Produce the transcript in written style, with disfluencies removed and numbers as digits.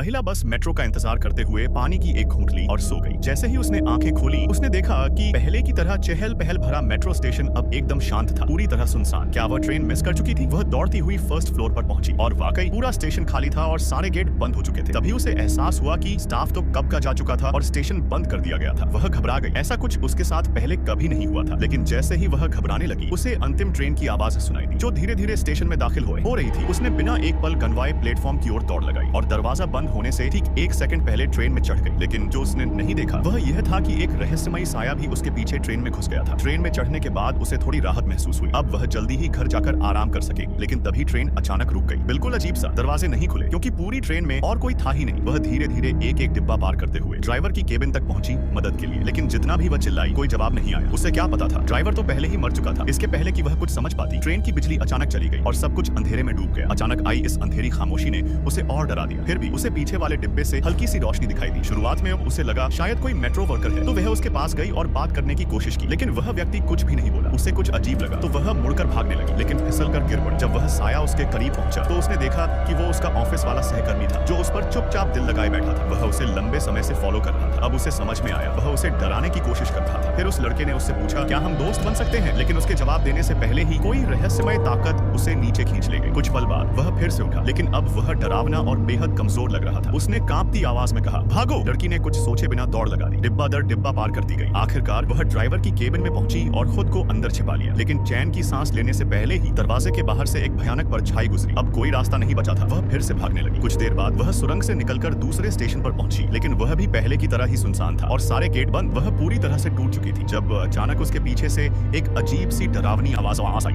महिला बस मेट्रो का इंतजार करते हुए पानी की एक घूंट ली और सो गई। जैसे ही उसने आंखें खोली, उसने देखा कि पहले की तरह चहल पहल भरा मेट्रो स्टेशन अब एकदम शांत था, पूरी तरह सुनसान। क्या वह ट्रेन मिस कर चुकी थी? वह दौड़ती हुई फर्स्ट फ्लोर पर पहुंची और वाकई पूरा स्टेशन खाली था और सारे गेट बंद हो चुके थे। तभी उसे एहसास हुआ कि स्टाफ तो कब का जा चुका था और स्टेशन बंद कर दिया गया था। वह घबरा गई। ऐसा कुछ उसके साथ पहले कभी नहीं हुआ था। लेकिन जैसे ही वह घबराने लगी, उसे अंतिम ट्रेन की आवाज सुनाई दी, जो धीरे धीरे स्टेशन में दाखिल हो रही थी। उसने बिना एक पल गनवाए प्लेटफॉर्म की ओर दौड़ लगाई और दरवाजा बंद होने से ठीक एक सेकंड पहले ट्रेन में चढ़ गई। लेकिन जो उसने नहीं देखा वह यह था कि एक रहस्यमयी साया भी उसके पीछे ट्रेन में घुस गया था। ट्रेन में चढ़ने के बाद उसे थोड़ी राहत महसूस हुई। अब वह जल्दी ही घर जाकर आराम कर सकेगी। लेकिन तभी ट्रेन अचानक रुक गई। बिल्कुल अजीब सा, दरवाजे नहीं खुले क्योंकि पूरी ट्रेन में और कोई था ही नहीं। वह धीरे धीरे एक एक डिब्बा पार करते हुए ड्राइवर की केबिन तक पहुंची मदद के लिए। लेकिन जितना भी वह चिल्लाई, कोई जवाब नहीं आया। उसे क्या पता था, ड्राइवर तो पहले ही मर चुका था। इसके पहले कि वह कुछ समझ पाती, ट्रेन की बिजली अचानक चली गई और सब कुछ अंधेरे में डूब गया। अचानक आई इस अंधेरी खामोशी ने उसे और डरा दिया। फिर भी उसे पीछे वाले डिब्बे से हल्की सी रोशनी दिखाई दी। शुरुआत में उसे लगा शायद कोई मेट्रो वर्कर है, तो वह उसके पास गई और बात करने की कोशिश की। लेकिन वह व्यक्ति कुछ भी नहीं बोला। उसे कुछ अजीब लगा तो वह मुड़कर भागने लगी, लेकिन फिसल कर गिर पड़ी। जब वह साया उसके करीब पहुंचा तो उसने देखा कि वो उसका ऑफिस वाला सहकर्मी था, जो उस पर चुपचाप दिल लगाए बैठा था। वह उसे लंबे समय से फॉलो कर रहा था। अब उसे समझ में आया, वह उसे डराने की कोशिश कर रहा था। फिर उस लड़के ने उससे पूछा, क्या हम दोस्त बन सकते हैं? लेकिन उसके जवाब देने से पहले ही कोई रहस्यमय ताकत उसे नीचे खींच ले गई। कुछ पल बाद वह फिर से उठा, लेकिन अब वह डरावना और बेहद कमजोर लग रहा था। उसने कांपती आवाज में कहा, भागो। लड़की ने कुछ सोचे बिना दौड़ लगा दी। डिब्बा दर डिब्बा पार करती गई। आखिरकार वह ड्राइवर की केबिन में पहुंची और खुद को अंदर छिपा लिया। लेकिन चैन की सांस लेने से पहले ही दरवाजे के बाहर से एक भयानक परछाई गुजरी। अब कोई रास्ता नहीं बचा था। वह फिर से भागने लगी। कुछ देर बाद वह सुरंग से निकलकर दूसरे स्टेशन पर पहुंची, लेकिन वह भी पहले की तरह ही सुनसान था और सारे गेट बंद। वह पूरी तरह से टूट चुकी थी जब अचानक उसके पीछे से एक अजीब सी डरावनी आवाज आई।